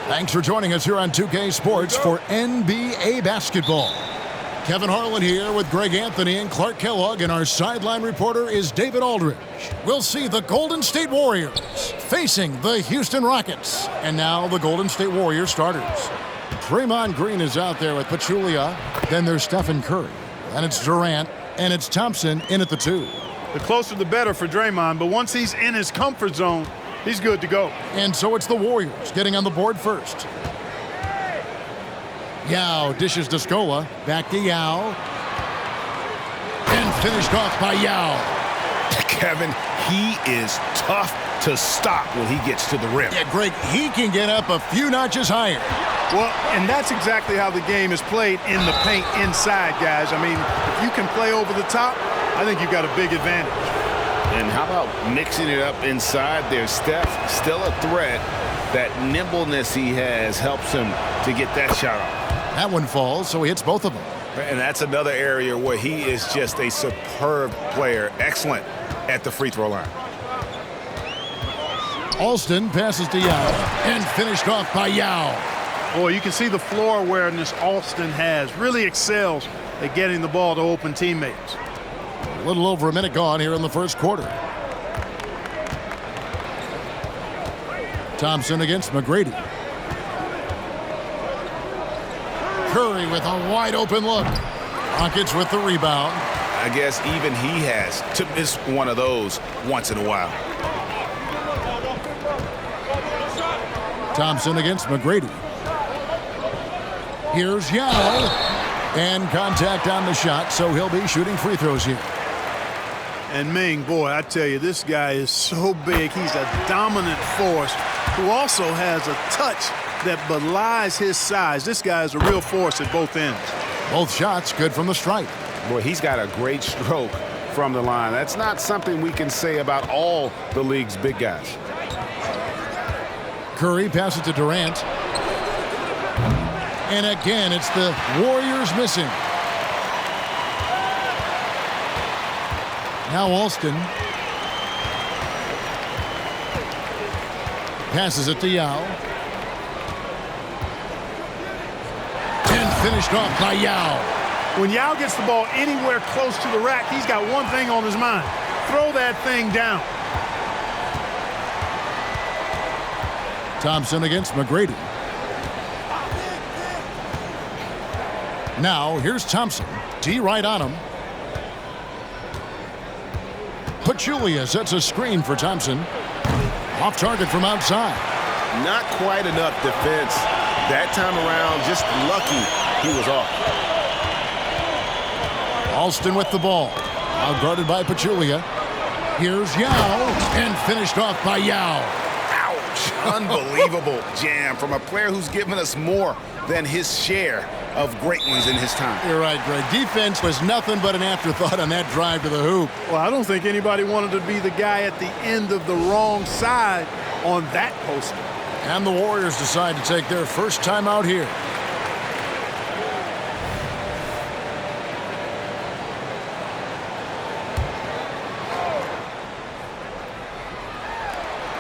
Thanks for joining us here on 2K Sports for NBA basketball. Kevin Harlan here with Greg Anthony and Clark Kellogg, and our sideline reporter is David Aldridge. We'll see the Golden State Warriors facing the Houston Rockets. And now the Golden State Warriors starters. Draymond Green is out there with Pachulia. Then there's Stephen Curry. And it's Durant. And it's Thompson in at the 2. The closer the better for Draymond, but once he's in his comfort zone, he's good to go. And so it's the Warriors getting on the board first. Yao dishes to Scola. Back to Yao. And finished off by Yao. Kevin, he is tough to stop when he gets to the rim. Yeah, Greg, he can get up a few notches higher. Well, and that's exactly how the game is played in the paint inside, guys. I mean, if you can play over the top, I think you've got a big advantage. And how about mixing it up inside there? Steph, still a threat. That nimbleness he has helps him to get that shot off. That one falls, so he hits both of them. And that's another area where he is just a superb player. Excellent at the free throw line. Alston passes to Yao and finished off by Yao. Boy, you can see the floor awareness Alston has. Really excels at getting the ball to open teammates. A little over a minute gone here in the first quarter. Thompson against McGrady. Curry with a wide open look. Rockets with the rebound. I guess even he has to miss one of those once in a while. Thompson against McGrady. Here's Yao. And contact on the shot, so he'll be shooting free throws here. And Ming, boy, I tell you, this guy is so big. He's a dominant force who also has a touch that belies his size. This guy is a real force at both ends. Both shots good from the stripe. Boy, he's got a great stroke from the line. That's not something we can say about all the league's big guys. Curry passes to Durant. And again, it's the Warriors missing. Now Alston passes it to Yao. And finished off by Yao. When Yao gets the ball anywhere close to the rack, he's got one thing on his mind. Throw that thing down. Thompson against McGrady. Now here's Thompson. D right on him. Pachulia sets a screen for Thompson. Off target from outside. Not quite enough defense that time around. Just lucky he was off. Alston with the ball. Now guarded by Pachulia. Here's Yao. And finished off by Yao. Ouch. Unbelievable jam from a player who's given us more than his share of great ones in his time. You're right, Greg. Defense was nothing but an afterthought on that drive to the hoop. Well, I don't think anybody wanted to be the guy at the end of the wrong side on that poster. And the Warriors decide to take their first time out here.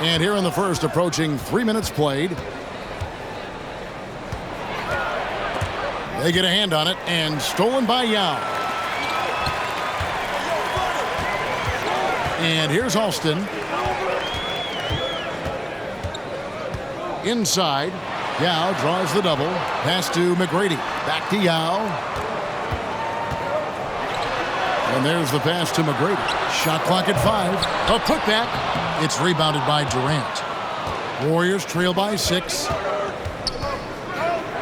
And here in the first, approaching 3 minutes played. They get a hand on it, and stolen by Yao. And here's Alston. Inside, Yao draws the double. Pass to McGrady. Back to Yao. And there's the pass to McGrady. Shot clock at 5. A putback. It's rebounded by Durant. Warriors trail by 6.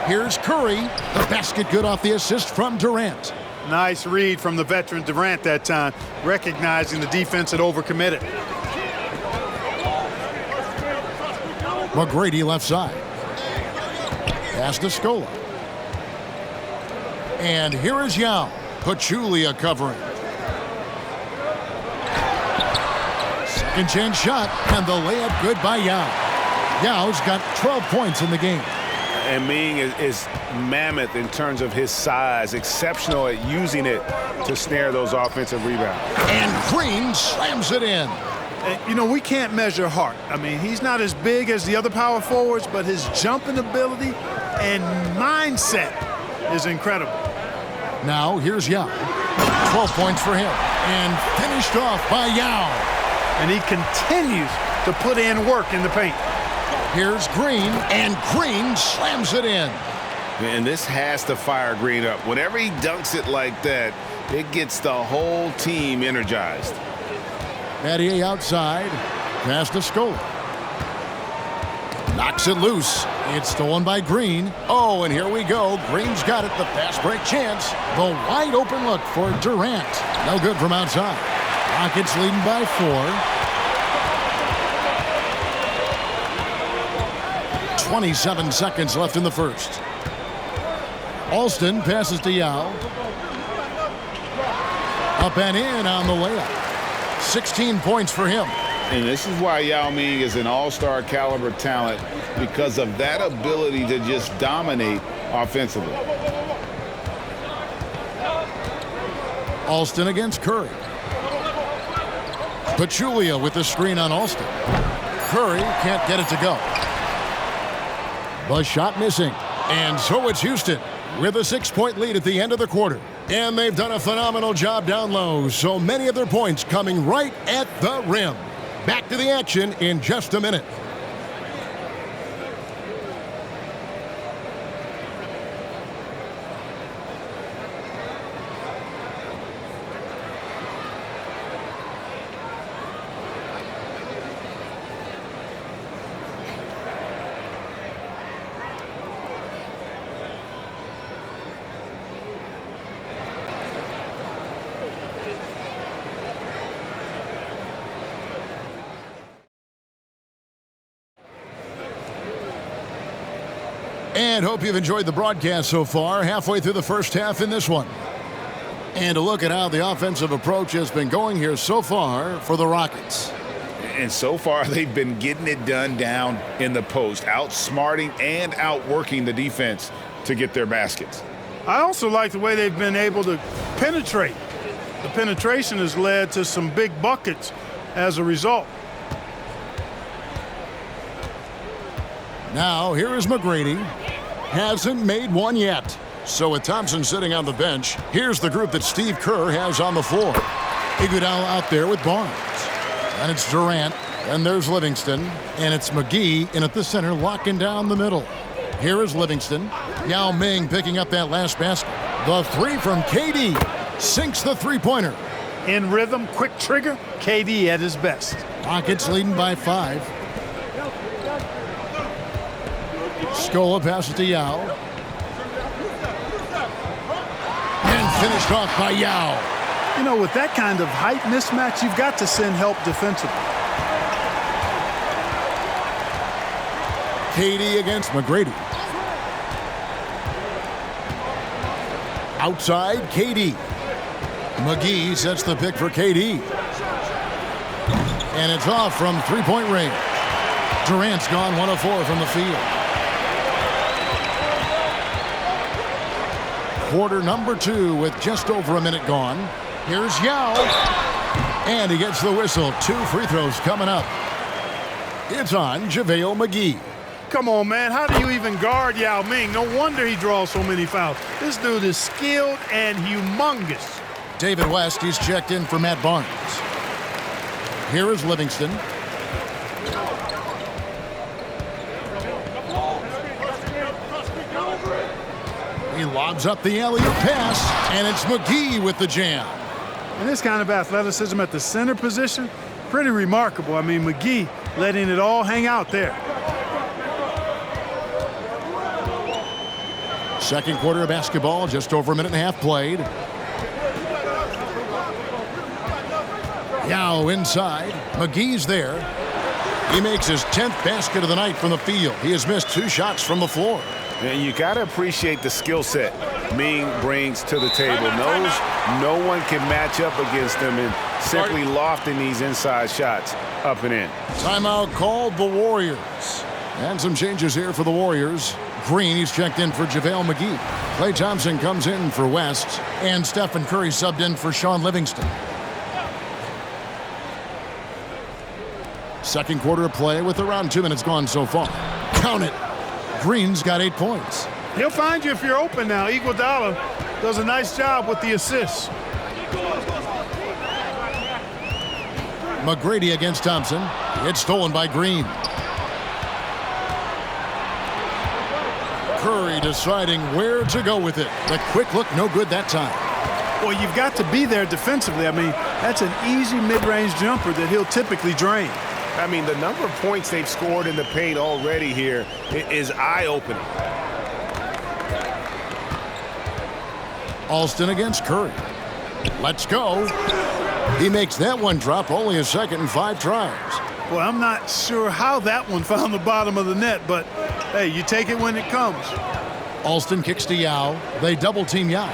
Here's Curry. The basket good off the assist from Durant. Nice read from the veteran Durant that time, recognizing the defense had overcommitted. McGrady left side. Pass to Scola. And here is Yao. Pachulia covering. Second chance shot, and the layup good by Yao. Yao's got 12 points in the game. And Ming is mammoth in terms of his size, exceptional at using it to snare those offensive rebounds. And Green slams it in. You know, we can't measure Hart. I mean, he's not as big as the other power forwards, but his jumping ability and mindset is incredible. Now, here's Yao. 12 points for him. And finished off by Yao. And he continues to put in work in the paint. Here's Green, and Green slams it in. And this has to fire Green up. Whenever he dunks it like that, it gets the whole team energized. Battier outside. Pass to Scola. Knocks it loose. It's stolen by Green. Oh, and here we go. Green's got it. The fast break chance. The wide open look for Durant. No good from outside. Rockets leading by 4. 27 seconds left in the first. Alston passes to Yao. Up and in on the layup. 16 points for him. And this is why Yao Ming is an all-star caliber talent, because of that ability to just dominate offensively. Alston against Curry. Pachulia with the screen on Alston. Curry can't get it to go. The shot missing. And so it's Houston with a 6-point lead at the end of the quarter. And they've done a phenomenal job down low, so many of their points coming right at the rim. Back to the action in just a minute. And hope you've enjoyed the broadcast so far. Halfway through the first half in this one. And a look at how the offensive approach has been going here so far for the Rockets. And so far, they've been getting it done down in the post, outsmarting and outworking the defense to get their baskets. I also like the way they've been able to penetrate. The penetration has led to some big buckets as a result. Now, here is McGrady. Hasn't made one yet. So with Thompson sitting on the bench, here's the group that Steve Kerr has on the floor. Iguodala out there with Barnes. And it's Durant. And there's Livingston. And it's McGee in at the center, locking down the middle. Here is Livingston. Yao Ming picking up that last basket. The three from KD. Sinks the three-pointer. In rhythm, quick trigger, KD at his best. Rockets leading by 5. Scola passes to Yao. And finished off by Yao. You know, with that kind of height mismatch, you've got to send help defensively. KD against McGrady. Outside, KD. McGee sets the pick for KD. And it's off from three-point range. Durant's gone 1 of 4 from the field. Quarter number 2 with just over a minute gone. Here's Yao. And he gets the whistle. 2 free throws coming up. It's on JaVale McGee. Come on, man. How do you even guard Yao Ming? No wonder he draws so many fouls. This dude is skilled and humongous. David West, he's checked in for Matt Barnes. Here is Livingston. He lobs up the alley-oop pass, and it's McGee with the jam. And this kind of athleticism at the center position, pretty remarkable. I mean, McGee letting it all hang out there. Second quarter of basketball, just over a minute and a half played. Yao inside. McGee's there. He makes his 10th basket of the night from the field. He has missed 2 shots from the floor. And you got to appreciate the skill set Ming brings to the table. Knows no one can match up against him and simply lofting these inside shots up and in. Timeout called the Warriors. And some changes here for the Warriors. Green, he's checked in for JaVale McGee. Klay Thompson comes in for West. And Stephen Curry subbed in for Sean Livingston. Second quarter of play with around 2 minutes gone so far. Count it. Green's got 8 points. He'll find you if you're open now. Iguodala does a nice job with the assists. McGrady against Thompson. It's stolen by Green. Curry deciding where to go with it. The quick look, no good that time. Well, you've got to be there defensively. I mean, that's an easy mid-range jumper that he'll typically drain. I mean, the number of points they've scored in the paint already here is eye-opening. Alston against Curry. Let's go. He makes that one drop, only a second and 5 tries. Well, I'm not sure how that one found the bottom of the net, but hey, you take it when it comes. Alston kicks to Yao. They double team Yao.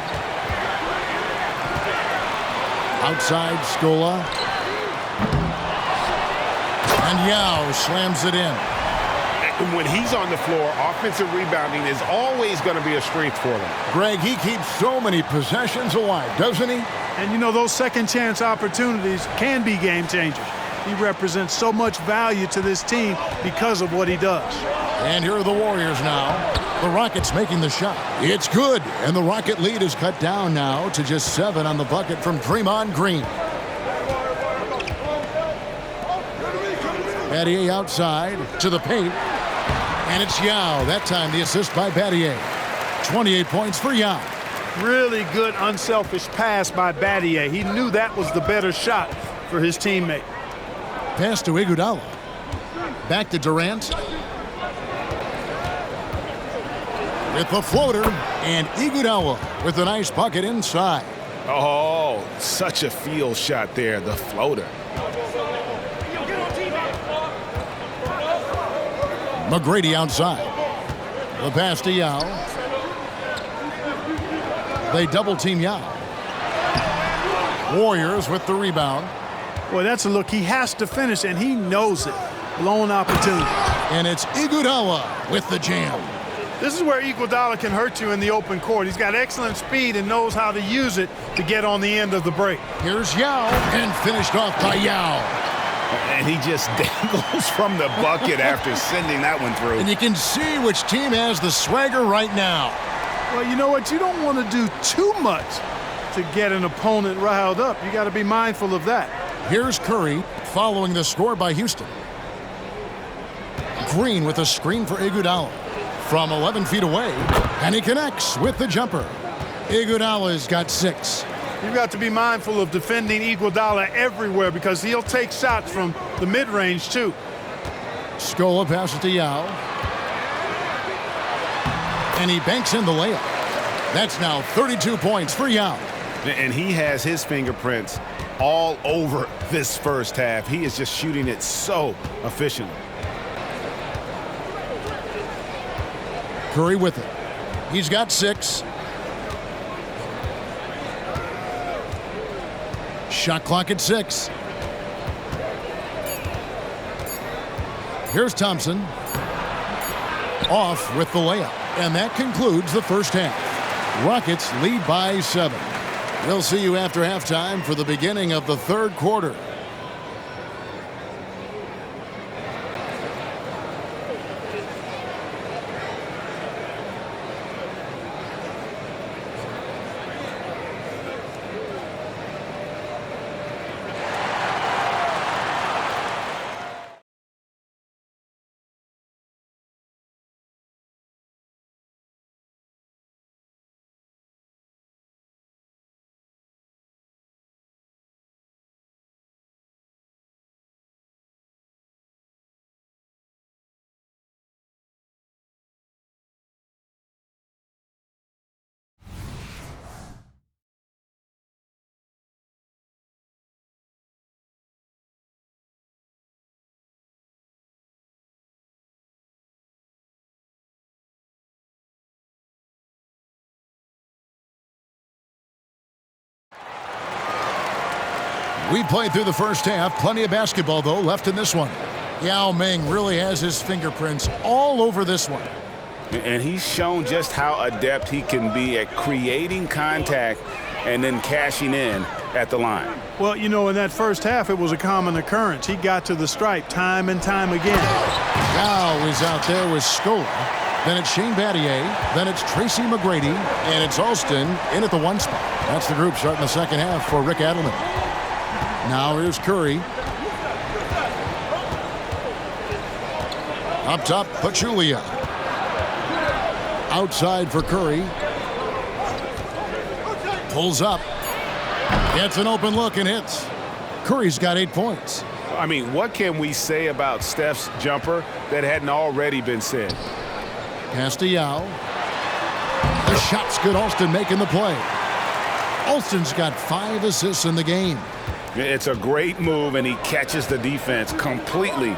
Outside Scola. And Yao slams it in. When he's on the floor, offensive rebounding is always going to be a strength for them. Greg, he keeps so many possessions alive, doesn't he? And you know, those second chance opportunities can be game changers. He represents so much value to this team because of what he does. And here are the Warriors now. The Rockets making the shot. It's good. And the Rocket lead is cut down now to just 7 on the bucket from Draymond Green. Battier outside to the paint. And it's Yao. That time the assist by Battier. 28 points for Yao. Really good unselfish pass by Battier. He knew that was the better shot for his teammate. Pass to Iguodala. Back to Durant. With the floater. And Iguodala with a nice bucket inside. Oh, such a field shot there, the floater. McGrady outside. The pass to Yao. They double team Yao. Warriors with the rebound. Boy, that's a look he has to finish, and he knows it. Blown opportunity. And it's Iguodala with the jam. This is where Iguodala can hurt you in the open court. He's got excellent speed and knows how to use it to get on the end of the break. Here's Yao, and finished off by Yao. And he just dangles from the bucket after sending that one through. And you can see which team has the swagger right now. Well, you know what? You don't want to do too much to get an opponent riled up. You got to be mindful of that. Here's Curry following the score by Houston. Green with a screen for Iguodala from 11 feet away. And he connects with the jumper. Iguodala's got 6. You've got to be mindful of defending Iguodala everywhere because he'll take shots from the mid-range too. Scola passes to Yao. And he banks in the layup. That's now 32 points for Yao. And he has his fingerprints all over this first half. He is just shooting it so efficiently. Curry with it. He's got 6. Shot clock at 6. Here's Thompson. Off with the layup. And that concludes the first half. Rockets lead by 7. We'll see you after halftime for the beginning of the third quarter. We played through the first half. Plenty of basketball, though, left in this one. Yao Ming really has his fingerprints all over this one. And he's shown just how adept he can be at creating contact and then cashing in at the line. Well, you know, in that first half, it was a common occurrence. He got to the stripe time and time again. Now is out there with Scola. Then it's Shane Battier. Then it's Tracy McGrady. And it's Alston in at the 1 spot. That's the group starting the second half for Rick Adelman. Now here's Curry. Up top, Pachulia. Outside for Curry. Pulls up. Gets an open look and hits. Curry's got 8 points. I mean, what can we say about Steph's jumper that hadn't already been said? Pass to Yao. The shot's good. Alston making the play. Alston's got 5 assists in the game. It's a great move, and he catches the defense completely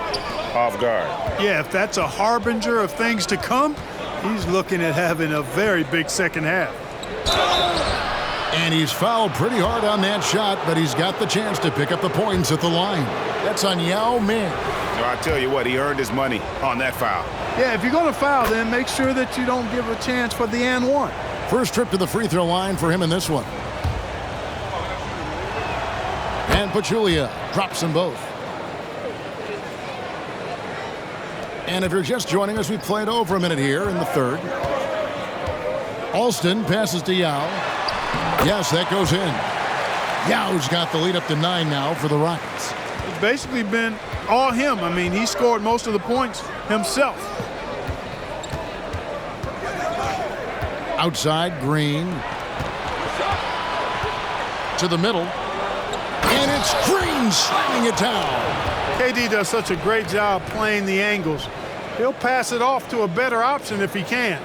off guard. Yeah, if that's a harbinger of things to come, he's looking at having a very big second half. And he's fouled pretty hard on that shot, but he's got the chance to pick up the points at the line. That's on Yao Ming. I tell you what, he earned his money on that foul. Yeah, if you're going to foul, then make sure that you don't give a chance for the and one. First trip to the free throw line for him in this one. And Pachulia drops them both. And if you're just joining us, we played over a minute here in the third. Alston passes to Yao. Yes, that goes in. Yao's got the lead up to 9 now for the Rockets. It's basically been all him. I mean, he scored most of the points himself. Outside, Green. To the middle. And it's Green slamming it down. KD does such a great job playing the angles. He'll pass it off to a better option if he can.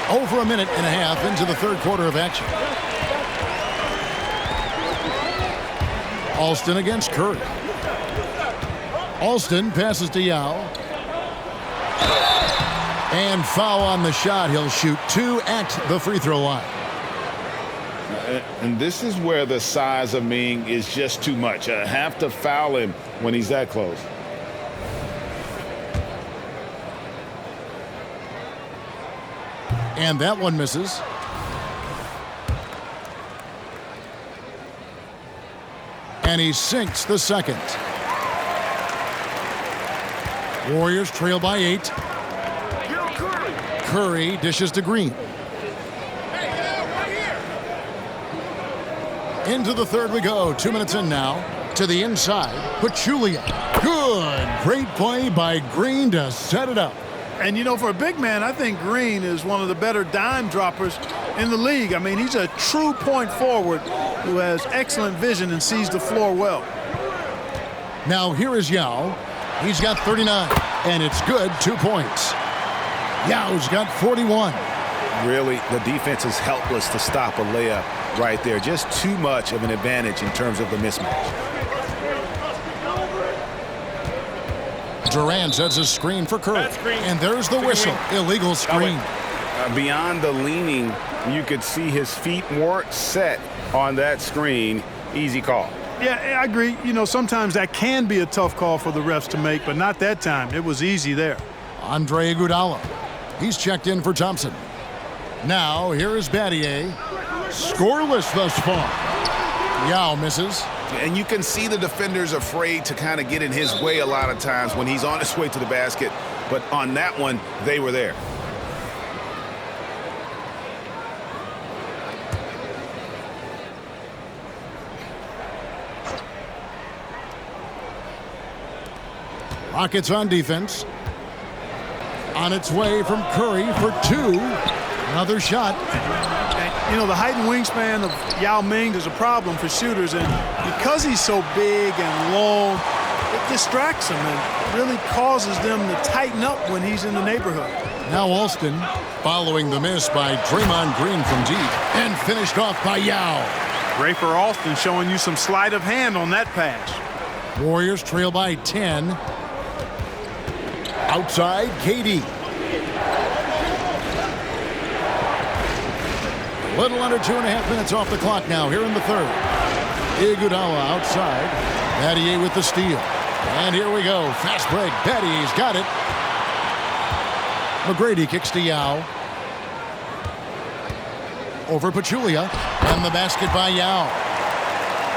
Over a minute and a half into the third quarter of action. Alston against Curry. Alston passes to Yao. And foul on the shot. He'll shoot 2 at the free throw line. And this is where the size of Ming is just too much. I have to foul him when he's that close. And that one misses. And he sinks the second. Warriors trail by 8. Curry dishes to Green. Into the third we go. 2 minutes in now. To the inside. Pachulia. Good. Great play by Green to set it up. And, you know, for a big man, I think Green is one of the better dime droppers in the league. I mean, he's a true point forward who has excellent vision and sees the floor well. Now here is Yao. He's got 39, and it's good. 2 points. Yao's got 41. Really, the defense is helpless to stop a layup right there. Just too much of an advantage in terms of the mismatch. Durant sets a screen for Curry. And there's the whistle. Illegal screen. Beyond the leaning, you could see his feet weren't set on that screen. Easy call. Yeah, I agree. You know, sometimes that can be a tough call for the refs to make, but not that time. It was easy there. Andre Iguodala. He's checked in for Thompson. Now, here is Battier. Scoreless thus far. Yao misses. And you can see the defenders afraid to kind of get in his way a lot of times when he's on his way to the basket. But on that one, they were there. Rockets on defense. On its way from Curry for 2. Another shot. You know, the height and wingspan of Yao Ming is a problem for shooters, and because he's so big and long, it distracts them and really causes them to tighten up when he's in the neighborhood. Now Alston following the miss by Draymond Green from deep and finished off by Yao. Great for Alston, showing you some sleight of hand on that pass. Warriors trail by 10. Outside, KD. Little under 2.5 minutes off the clock now here in the third. Iguodala outside. Battier with the steal. And here we go. Fast break. Battier's got it. McGrady kicks to Yao. Over Pachulia. And the basket by Yao.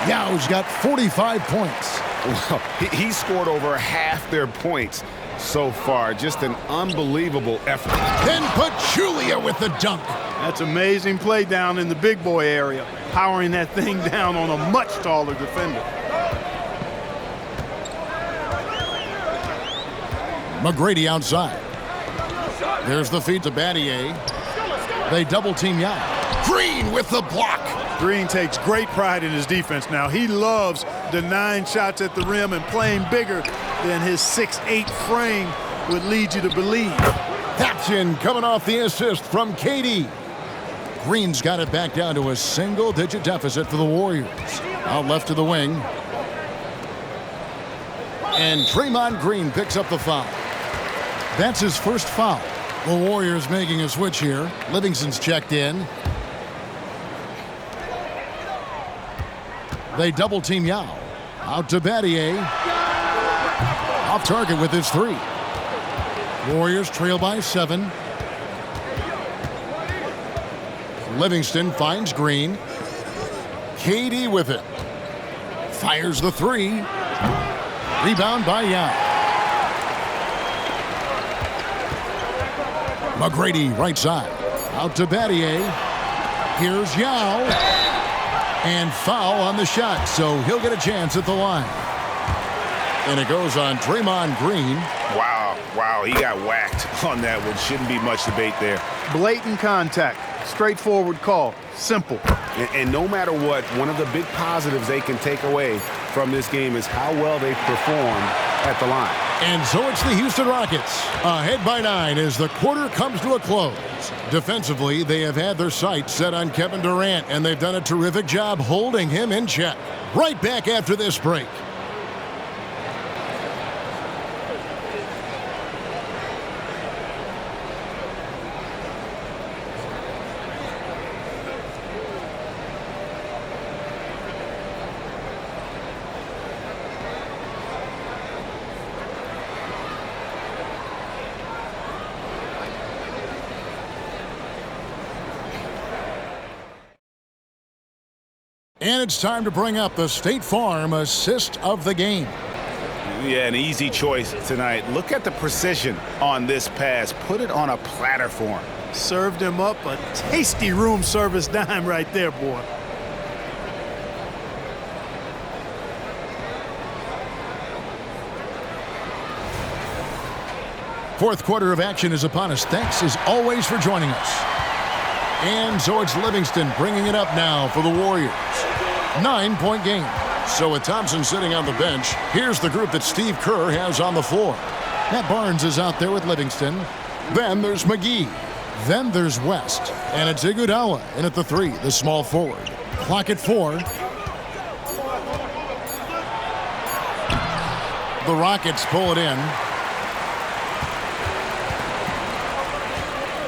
Yao's got 45 points. Well, he scored over half their points so far. Just an unbelievable effort. Then Pachulia with the dunk. That's amazing play down in the big boy area, powering that thing down on a much taller defender. McGrady outside. There's the feed to Battier. They double team Yao. Green with the block. Green takes great pride in his defense now. He loves denying shots at the rim and playing bigger than his 6'8" frame would lead you to believe. That's in, coming off the assist from KD. Green's got it back down to a single-digit deficit for the Warriors. Out left to the wing. And Draymond Green picks up the foul. That's his first foul. The Warriors making a switch here. Livingston's checked in. They double team Yao. Out to Battier. Off target with his three. Warriors trail by 7. Livingston finds Green. KD with it. Fires the three. Rebound by Yao. McGrady right side. Out to Battier. Here's Yao. And foul on the shot, so he'll get a chance at the line. And it goes on Draymond Green. Wow, he got whacked on that one. Shouldn't be much debate there. Blatant contact. Straightforward call. Simple. And no matter what, one of the big positives they can take away from this game is how well they performed at the line. And so it's the Houston Rockets, ahead by 9 as the quarter comes to a close. Defensively, they have had their sights set on Kevin Durant, and they've done a terrific job holding him in check. Right back after this break. And it's time to bring up the State Farm assist of the game. Yeah, an easy choice tonight. Look at the precision on this pass. Put it on a platter for him. Served him up a tasty room service dime right there, boy. Fourth quarter of action is upon us. Thanks as always for joining us. And so it's Livingston bringing it up now for the Warriors. 9-point game. So with Thompson sitting on the bench, here's the group that Steve Kerr has on the floor. Matt Barnes is out there with Livingston. Then there's McGee. Then there's West. And it's Iguodala in at the 3, the small forward. Clock at 4. The Rockets pull it in.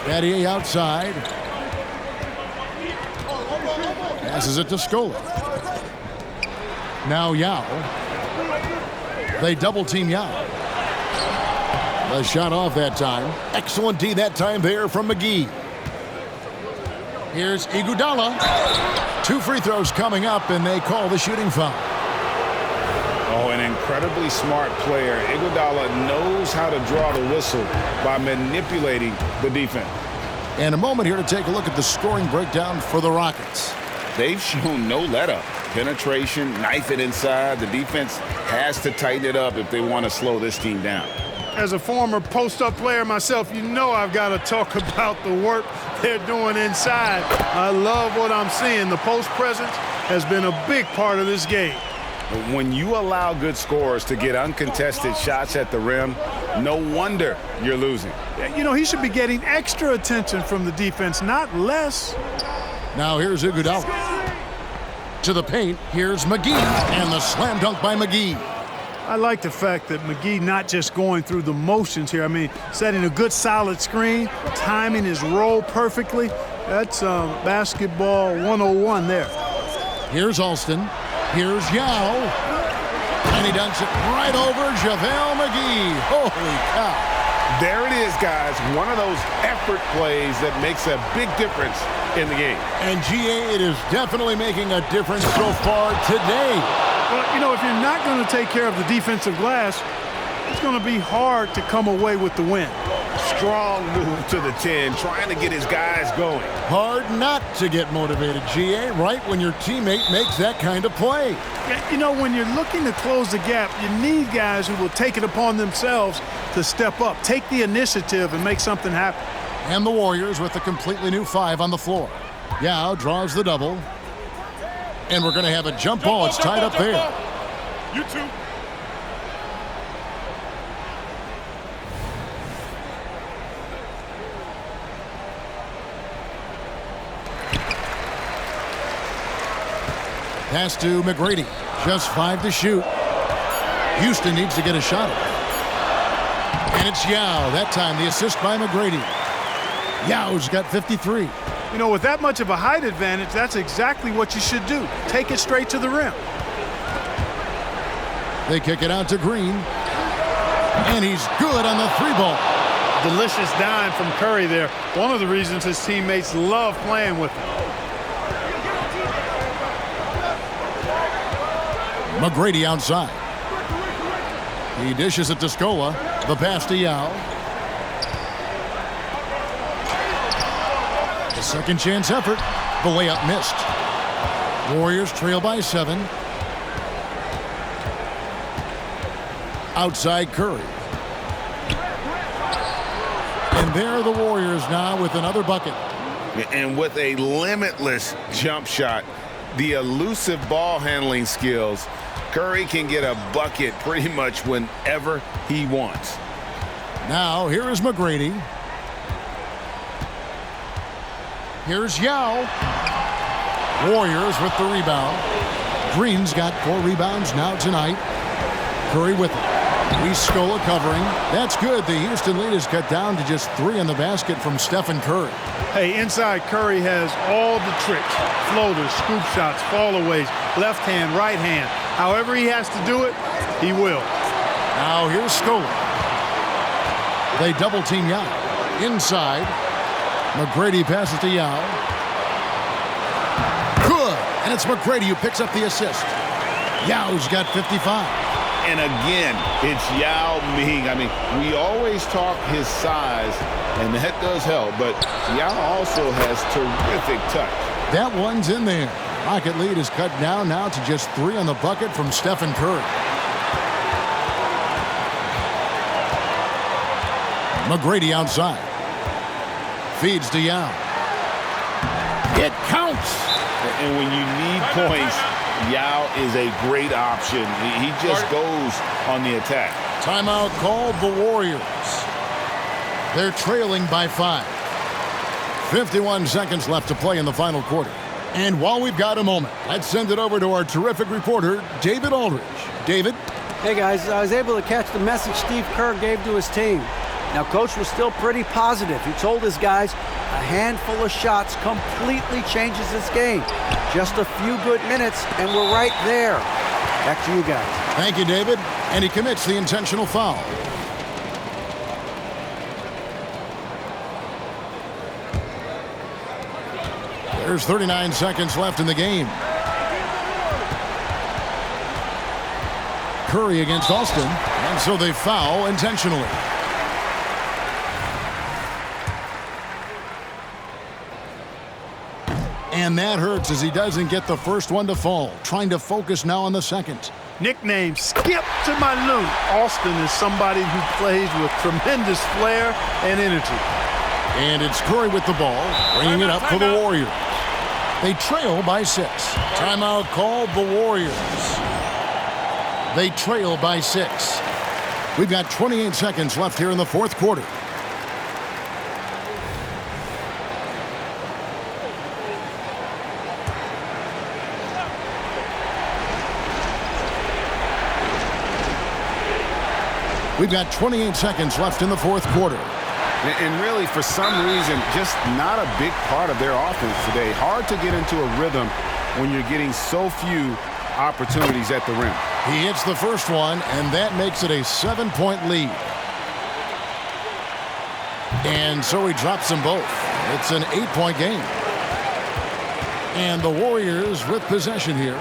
Battier outside. Passes it to Scola. Now Yao. They double team Yao. The shot off that time. Excellent D that time there from McGee. Here's Iguodala. 2 free throws coming up, and they call the shooting foul. Oh, an incredibly smart player. Iguodala knows how to draw the whistle by manipulating the defense. And a moment here to take a look at the scoring breakdown for the Rockets. They've shown no let-up. Penetration, knife it inside. The defense has to tighten it up if they want to slow this team down. As a former post-up player myself, you know I've got to talk about the work they're doing inside. I love what I'm seeing. The post presence has been a big part of this game. When you allow good scorers to get uncontested shots at the rim, no wonder you're losing. You know, he should be getting extra attention from the defense, not less. Now here's Iguodala. To the paint, here's McGee, and the slam dunk by McGee. I like the fact that McGee not just going through the motions here. I mean, setting a good solid screen, timing his roll perfectly. That's basketball 101 there. Here's Alston. Here's Yao. And he dunks it right over JaVale McGee. Holy cow. There it is, guys. One of those effort plays that makes a big difference in the game. And GA, it is definitely making a difference so far today. Well, you know, if you're not going to take care of the defensive glass, it's going to be hard to come away with the win. Strong move to the 10, trying to get his guys going. Hard not to get motivated, GA, right when your teammate makes that kind of play. You know, when you're looking to close the gap, you need guys who will take it upon themselves to step up, take the initiative, and make something happen. And the Warriors with a completely new 5 on the floor. Yao draws the double. And we're going to have a jump ball. It's tied up there. You two. Pass to McGrady. Just 5 to shoot. Houston needs to get a shot. And it's Yao. That time the assist by McGrady. Yao's got 53. You know, with that much of a height advantage, that's exactly what you should do. Take it straight to the rim. They kick it out to Green. And he's good on the 3-ball. Delicious dime from Curry there. One of the reasons his teammates love playing with him. McGrady outside. He dishes it to Scola. The pass to Yao. A second chance effort. The layup missed. Warriors trail by 7. Outside Curry. And there are the Warriors now with another bucket. And with a limitless jump shot, the elusive ball handling skills, Curry can get a bucket pretty much whenever he wants. Now here is McGrady. Here's Yao. Warriors with the rebound. Green's got 4 rebounds now tonight. Curry with it. Scola covering. That's good. The Houston lead is cut down to just 3 in the basket from Stephen Curry. Hey, inside Curry has all the tricks. Floaters, scoop shots, fallaways, left hand, right hand. However he has to do it, he will. Now here's Scola. They double team Yao. Inside. McGrady passes to Yao. Good. And it's McGrady who picks up the assist. Yao's got 55. And again, it's Yao Ming. I mean, we always talk his size, and that does help, but Yao also has terrific touch. That one's in there. Rocket lead is cut down now to just 3 on the bucket from Stephen Curry. McGrady outside. Feeds to Yao. It counts. And when you need points, Yao is a great option. He just goes on the attack. Timeout called the Warriors. They're trailing by 5. 51 seconds left to play in the final quarter. And while we've got a moment, let's send it over to our terrific reporter, David Aldridge. David? Hey, guys. I was able to catch the message Steve Kerr gave to his team. Now, Coach was still pretty positive. He told his guys a handful of shots completely changes this game. Just a few good minutes, and we're right there. Back to you guys. Thank you, David. And he commits the intentional foul. There's 39 seconds left in the game. Curry against Austin, and so they foul intentionally. And that hurts as he doesn't get the first one to fall. Trying to focus now on the second. Nickname Skip to my Lou. Austin is somebody who plays with tremendous flair and energy. And it's Curry with the ball, bringing it up for the Warriors. They trail by 6. Timeout called the Warriors. They trail by 6. We've got 28 seconds left here in the fourth quarter. We've got 28 seconds left in the fourth quarter. And really, for some reason, just not a big part of their offense today. Hard to get into a rhythm when you're getting so few opportunities at the rim. He hits the first one, and that makes it a 7-point lead. And so he drops them both. It's an 8-point game. And the Warriors with possession here.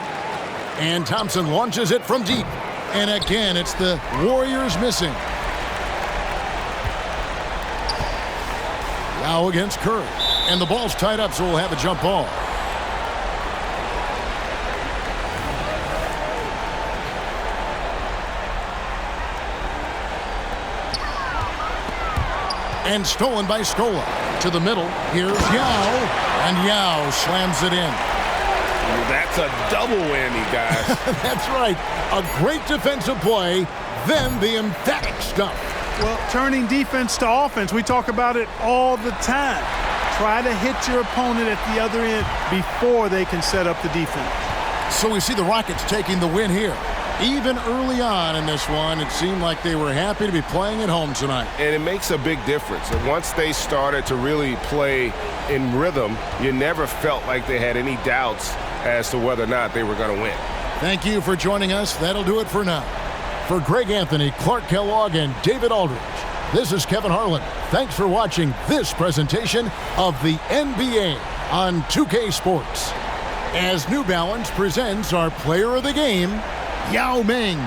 And Thompson launches it from deep. And again, it's the Warriors missing. Now against Curry. And the ball's tied up, so we'll have a jump ball. And stolen by Scola. To the middle. Here's Yao. And Yao slams it in. That's a double whammy, guys. That's right. A great defensive play, then the emphatic stuff. Well, turning defense to offense, we talk about it all the time. Try to hit your opponent at the other end before they can set up the defense. So we see the Rockets taking the win here. Even early on in this one, it seemed like they were happy to be playing at home tonight. And it makes a big difference. And once they started to really play in rhythm, you never felt like they had any doubts as to whether or not they were going to win. Thank you for joining us. That'll do it for now. For Greg Anthony, Clark Kellogg, and David Aldridge, this is Kevin Harlan. Thanks for watching this presentation of the NBA on 2K Sports. As New Balance presents our player of the game, Yao Ming.